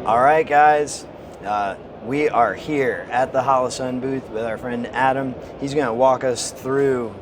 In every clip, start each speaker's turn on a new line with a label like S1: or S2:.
S1: All right, guys, we are here at the Holosun booth with our friend Adam. He's going to walk us through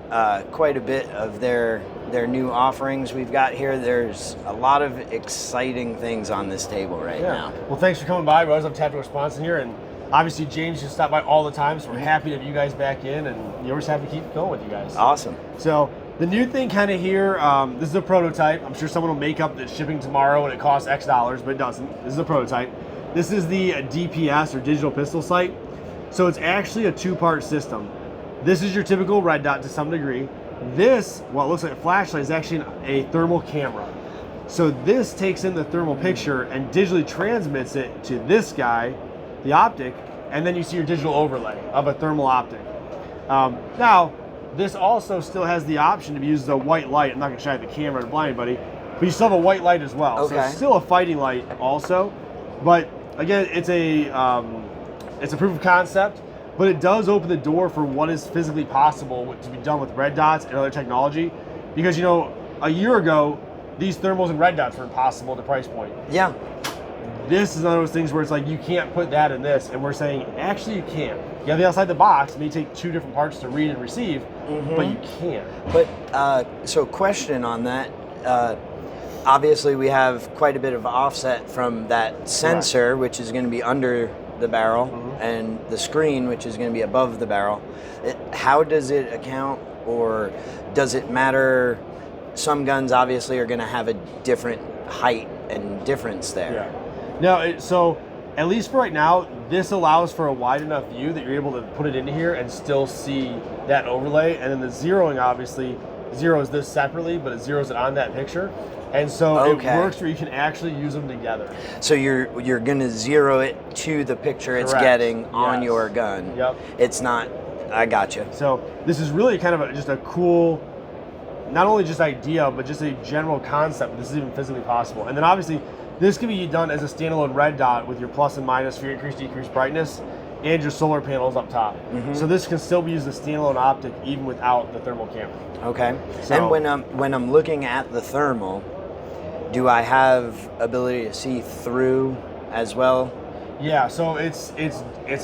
S1: quite a bit of their new offerings we've got here. There's a lot of exciting things on this table right now.
S2: Well, thanks for coming by. We always have Tactical Response in here, and obviously James just stopped by all the time, so we're happy to have you guys back in, and we always have to keep going with you guys.
S1: Awesome.
S2: So the new thing kind of here, this is a prototype. I'm sure someone will make up that shipping tomorrow and it costs X dollars, but it doesn't. This is a prototype. This is the DPS, or digital pistol sight. So it's actually a two-part system. This is your typical red dot to some degree. This, what looks like a flashlight, is actually a thermal camera. So this takes in the thermal picture and digitally transmits it to this guy, the optic, and then you see your digital overlay of a thermal optic. Now, this also still has the option to use the white light. I'm not going to shine at the camera to blind anybody, but you still have a white light as well.
S1: Okay.
S2: So it's still a fighting light also, but again, it's a proof of concept, but it does open the door for what is physically possible to be done with red dots and other technology. Because, you know, a year ago, these thermals and red dots were impossible at the price point.
S1: Yeah.
S2: This is one of those things where it's like, you can't put that in this, and we're saying, actually you can. You have the outside the box, it may take two different parts to read and receive, but you can.
S1: But, so question on that, obviously we have quite a bit of offset from that sensor, which is going to be under the barrel, and the screen, which is going to be above the barrel. How does it account, or does it matter? Some guns obviously are going to have a different height and difference there.
S2: Yeah. No, so at least for right now, this allows for a wide enough view that you're able to put it into here and still see that overlay. And then the zeroing, obviously, zeroes this separately, but it zeroes it on that picture. And so it works where you can actually use them together.
S1: So you're going to zero it to the picture it's getting on your gun.
S2: Yep.
S1: It's not, I gotcha.
S2: So this is really kind of just a cool, not only just idea, but just a general concept. This is even physically possible. And then obviously, this can be done as a standalone red dot with your plus and minus for your increase, decrease brightness, and your solar panels up top. So this can still be used as a standalone optic even without the thermal camera.
S1: Okay.
S2: So,
S1: and when I'm looking at the thermal, do I have ability to see through as well?
S2: Yeah, so it's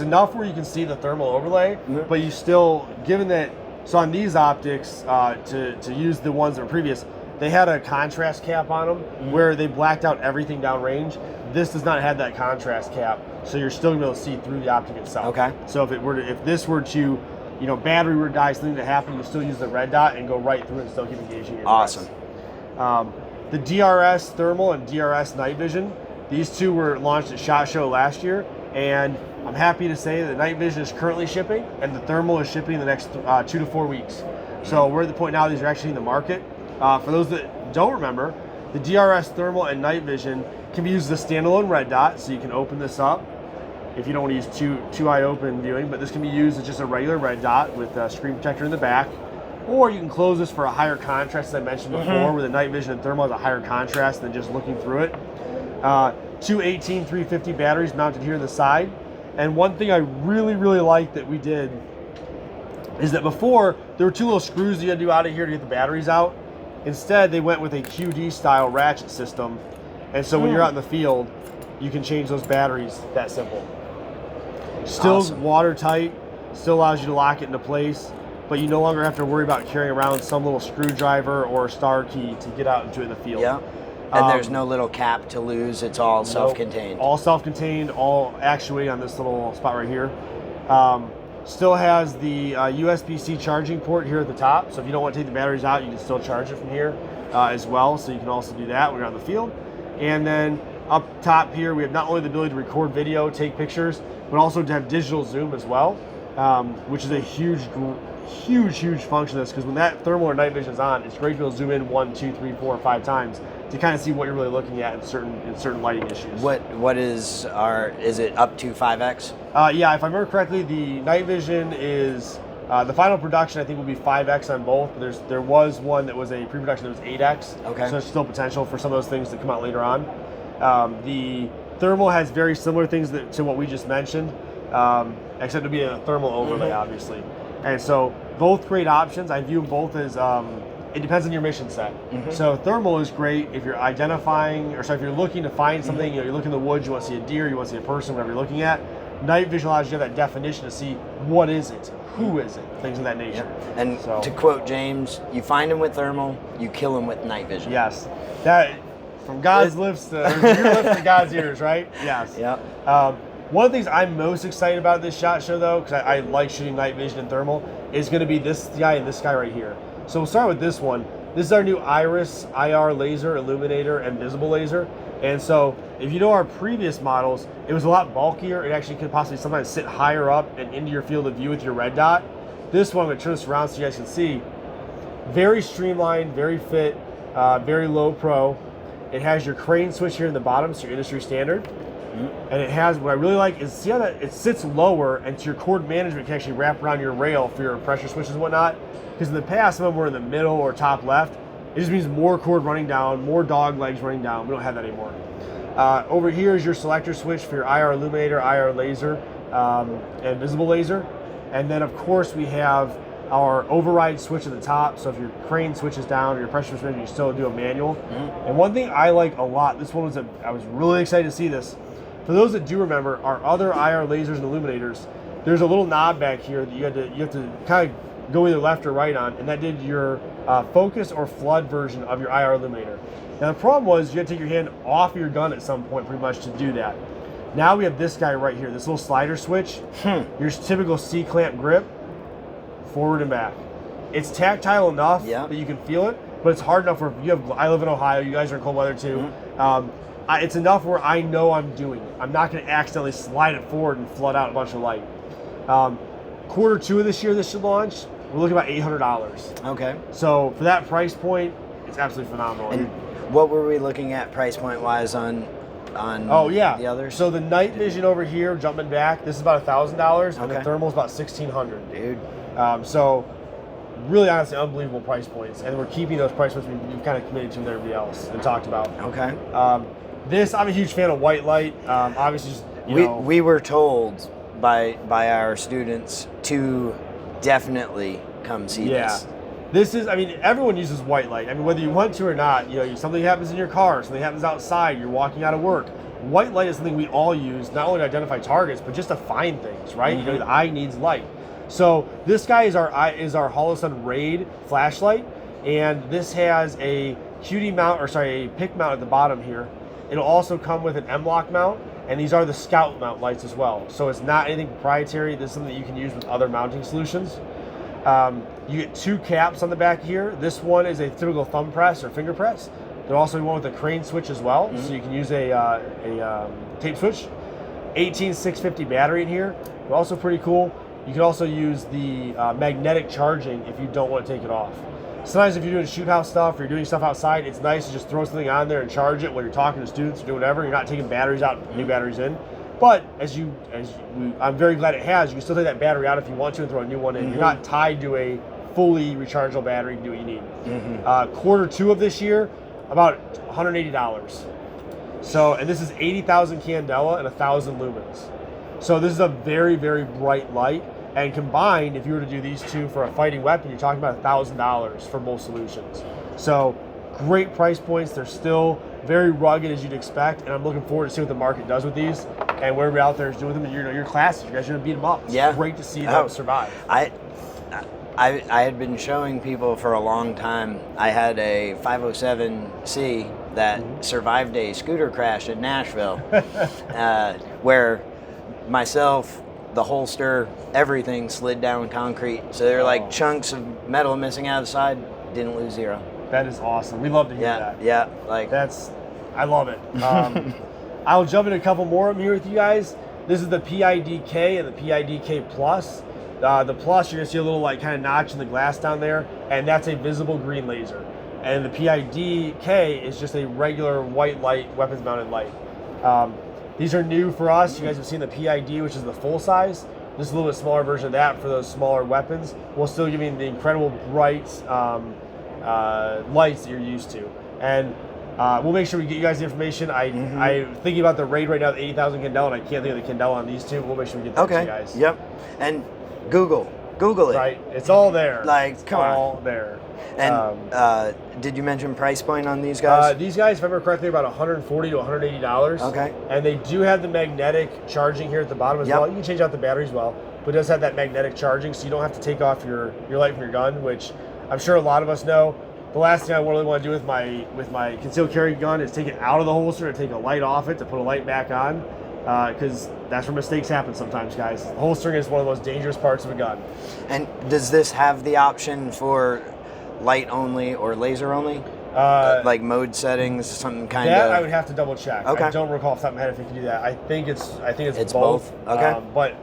S2: enough where you can see the thermal overlay, but you still, given that, so on these optics, to use the ones that were previous, they had a contrast cap on them where they blacked out everything downrange. This does not have that contrast cap, so you're still gonna be able to see through the optic itself. Okay. So if this were to, you know, battery were to die, something to happen, you still use the red dot and go right through it and still keep engaging your
S1: awesome.
S2: The DRS thermal and DRS night vision, these two were launched at SHOT Show last year, and I'm happy to say that night vision is currently shipping, and the thermal is shipping in the next 2 to 4 weeks. So we're at the point now these are actually in the market. For those that don't remember, the DRS thermal and night vision can be used as a standalone red dot, so you can open this up if you don't want to use two eye open viewing, but this can be used as just a regular red dot with a screen protector in the back. Or you can close this for a higher contrast, as I mentioned before, where the night vision and thermal has a higher contrast than just looking through it. Two 18350 batteries mounted here on the side. And one thing I really, really like that we did is that before, there were two little screws you had to do out of here to get the batteries out. Instead, they went with a QD style ratchet system. And so when you're out in the field, you can change those batteries that simple. Still watertight, still allows you to lock it into place, but you no longer have to worry about carrying around some little screwdriver or star key to get out into the field.
S1: Yeah. And there's no little cap to lose. It's all self-contained.
S2: All self-contained, all actuated on this little spot right here. Still has the USB-C charging port here at the top. So if you don't want to take the batteries out, you can still charge it from here as well. So you can also do that when you're on the field. And then up top here, we have not only the ability to record video, take pictures, but also to have digital zoom as well, which is a huge function of this, because when that thermal or night vision is on, it's great to be able to zoom in 1, 2, 3, 4, 5 times to kind of see what you're really looking at in certain lighting issues.
S1: What is it up to 5x?
S2: Yeah, if I remember correctly, the night vision is the final production I think will be 5x on both. But there was one that was a pre-production that was 8x. Okay. So there's still potential for some of those things to come out later on. The thermal has very similar things to what we just mentioned, except to be a thermal overlay, obviously. And so both great options. I view them both as it depends on your mission set. So thermal is great if you're identifying, or sorry, if you're looking to find something, you're looking in the woods, you want to see a deer, you want to see a person, whatever you're looking at. Night vision allows you to have that definition to see what is it, who is it, things of that nature.
S1: Yep. And to quote James, you find him with thermal, you kill him with night vision.
S2: Yes, that from God's lips to your lips to God's ears, right? Yes.
S1: Yep.
S2: One of the things I'm most excited about this SHOT Show, though, because I like shooting night vision and thermal, is going to be this guy and this guy right here. So we'll start with this one. This is our new Iris IR laser, illuminator, and visible laser. And so if you know our previous models, it was a lot bulkier. It actually could possibly sometimes sit higher up and into your field of view with your red dot. This one, I'm going to turn this around so you guys can see. Very streamlined, very fit, very low pro. It has your crane switch here in the bottom, so your industry standard. And it has, what I really like is, see how that it sits lower, and so your cord management can actually wrap around your rail for your pressure switches and whatnot. Because in the past, some of them were in the middle or top left. It just means more cord running down, more dog legs running down. We don't have that anymore. Over here is your selector switch for your IR illuminator, IR laser, and visible laser. And then of course we have our override switch at the top. So if your crane switches down or your pressure switch, you still do a manual. And one thing I like a lot, this one was I was really excited to see this. For those that do remember, our other IR lasers and illuminators, there's a little knob back here that you have to kind of go either left or right on, and that did your focus or flood version of your IR illuminator. Now the problem was you had to take your hand off your gun at some point pretty much to do that. Now we have this guy right here, this little slider switch, your typical C-clamp grip, forward and back. It's tactile enough that you can feel it, but it's hard enough where I live in Ohio, you guys are in cold weather too. It's enough where I know I'm doing it. I'm not going to accidentally slide it forward and flood out a bunch of light. Q2 of this year, this should launch. We're looking about $800.
S1: Okay.
S2: So for that price point, it's absolutely phenomenal.
S1: And what were we looking at price point wise on the others?
S2: So the night vision over here, jumping back, this is about $1,000, and the thermal is about $1,600.
S1: Dude.
S2: So really honestly unbelievable price points, and we're keeping those price points we've kind of committed to with everybody else and talked about.
S1: Okay.
S2: I'm a huge fan of white light. Obviously, just
S1: we were told by our students to definitely come see this.
S2: This is, everyone uses white light. Whether you want to or not, something happens in your car, something happens outside, you're walking out of work. White light is something we all use, not only to identify targets, but just to find things, right? The eye needs light. So this guy is our Holosun Raid flashlight, and this has a a pick mount at the bottom here. It'll also come with an M-lock mount, and these are the Scout mount lights as well. So it's not anything proprietary. This is something that you can use with other mounting solutions. You get two caps on the back here. This one is a typical thumb press or finger press. There'll also be one with a crane switch as well, so you can use a tape switch. 18650 battery in here, but also pretty cool. You can also use the magnetic charging if you don't want to take it off. Sometimes if you're doing shoot house stuff or you're doing stuff outside, it's nice to just throw something on there and charge it while you're talking to students or doing whatever. You're not taking batteries out, new batteries in. But I'm very glad it has. You can still take that battery out if you want to and throw a new one in. You're not tied to a fully rechargeable battery. You can do what you need. Q2 of this year, about $180. So, and this is 80,000 candela and 1,000 lumens. So this is a very, very bright light. And combined, if you were to do these two for a fighting weapon, you're talking about $1,000 for most solutions. So great price points. They're still very rugged as you'd expect, and I'm looking forward to see what the market does with these and what everybody out there is doing with them. And your classes, you guys are gonna beat them up. It's great to see them survive.
S1: I had been showing people for a long time. I had a 507C that survived a scooter crash in Nashville, where myself, the holster, everything slid down concrete. So there were like chunks of metal missing out of the side. Didn't lose zero.
S2: That is awesome. We love to hear that.
S1: Yeah,
S2: I love it. I'll jump in a couple more of them here with you guys. This is the PIDK and the PIDK Plus. The Plus, you're gonna see a little kind of notch in the glass down there, and that's a visible green laser. And the PIDK is just a regular white light, weapons mounted light. These are new for us. You guys have seen the PID, which is the full size. This is a little bit smaller version of that for those smaller weapons. We'll still give you the incredible bright lights that you're used to. And we'll make sure we get you guys the information. I'm thinking about the Raid right now, the 80,000 candela, and I can't think of the candela on these two. We'll make sure we get that to you guys.
S1: Yep. And Google it.
S2: Right. It's all there.
S1: Come on.
S2: All there.
S1: And did you mention price point on these guys?
S2: These guys, if I remember correctly, are about $140 to $180.
S1: Okay.
S2: And they do have the magnetic charging here at the bottom as well. You can change out the battery as well, but it does have that magnetic charging, so you don't have to take off your light from your gun, which I'm sure a lot of us know. The last thing I really want to do with my concealed carry gun is take it out of the holster and take a light off it to put a light back on, because that's where mistakes happen sometimes, guys. Holstering is one of the most dangerous parts of a gun.
S1: And does this have the option for light only or laser only? Like mode settings, something kind of.
S2: That I would have to double check.
S1: Okay.
S2: I don't recall off the top of my head if we can do that. I think it's
S1: both. Okay.
S2: But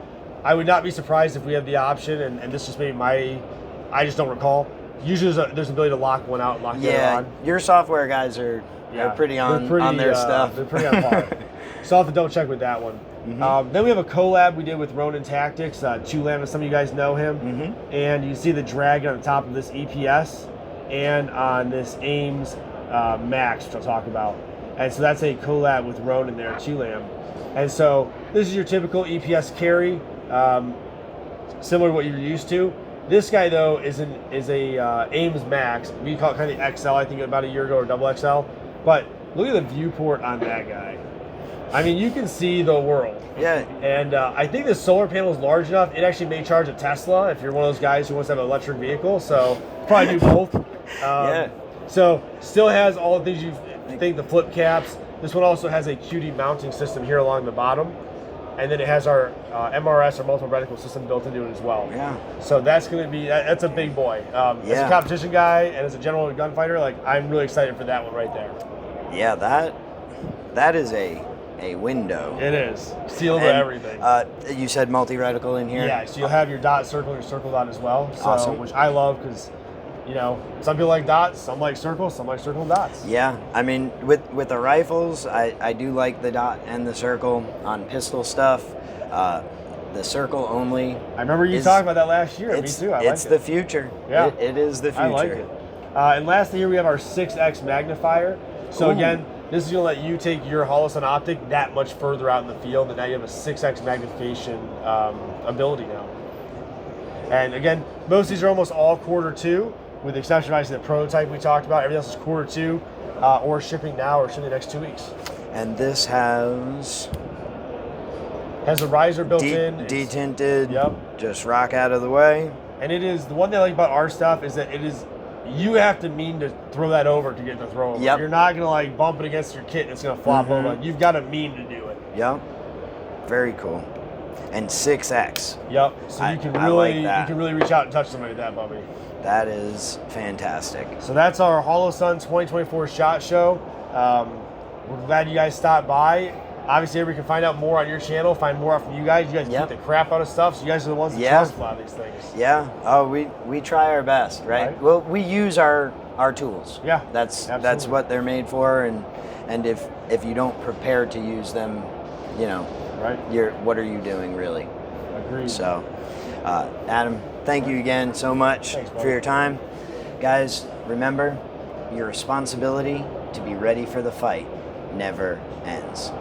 S2: I would not be surprised if we have the option, and this just maybe I just don't recall. Usually there's an ability to lock one out and lock the other on.
S1: Your software guys are pretty on their stuff.
S2: They're pretty on par. So I'll have to double check with that one. Then we have a collab we did with Ronin Tactics, Chulam, some of you guys know him. And you see the drag on the top of this EPS and on this Ames Max, which I'll talk about. And so that's a collab with Ronin there, Chulam. And so this is your typical EPS carry, similar to what you're used to. This guy though is a Ames Max. We call it kind of the XL, I think about a year ago, or double XL. But look at the viewport on that guy. I mean, you can see the world.
S1: Yeah.
S2: And I think the solar panel is large enough. It actually may charge a Tesla if you're one of those guys who wants to have an electric vehicle. So probably do both. So still has all the things you think, the flip caps. This one also has a QD mounting system here along the bottom. And then it has our MRS, or multiple reticle system, built into it as well.
S1: Yeah.
S2: So that's going to be, that's a big boy. As a competition guy and as a general gunfighter, like, I'm really excited for that one right there.
S1: Yeah, that is a window.
S2: It is. See a little bit of everything.
S1: You said multi-reticle in here?
S2: Yeah, so you'll have your dot circle and your circle dot as well. So,
S1: awesome.
S2: Which I love because, you know, some people like dots, some like circles, some like circle and dots.
S1: Yeah, I mean, with the rifles, I do like the dot and the circle on pistol stuff. The circle only.
S2: I remember you talking about that last year. Me too.
S1: It's the future.
S2: Yeah,
S1: it is the future.
S2: I like it. And lastly, here we have our 6X magnifier. So again, this is going to let you take your Holosun optic that much further out in the field, and now you have a 6X magnification ability now. And again, most of these are almost all Q2, with the exception of obviously the prototype we talked about. Everything else is Q2, or shipping now, or shipping the next 2 weeks.
S1: And this has
S2: a riser built in.
S1: Detinted.
S2: Yep.
S1: Just rock out of the way.
S2: And it is, the one thing I like about our stuff is that it is, you have to mean to throw that over to get the throw over. You're not going to like bump it against your kit and it's going to flop over. You've got to mean to do it.
S1: Yep. Very cool. And 6X.
S2: Yep. So you can really reach out and touch somebody with that, Bubby.
S1: That is fantastic.
S2: So that's our Holosun 2024 SHOT Show. We're glad you guys stopped by. Obviously, we can find out more on your channel, find more out from you guys. You guys beat the crap out of stuff, so you guys are the ones that trust a lot of these things.
S1: Yeah. Oh, we try our best, right? Well, we use our tools.
S2: Yeah.
S1: That's what they're made for, and if you don't prepare to use them, you know, what are you doing really?
S2: Agreed.
S1: So, Adam, thank you again so much for your time. Guys, remember, your responsibility to be ready for the fight never ends.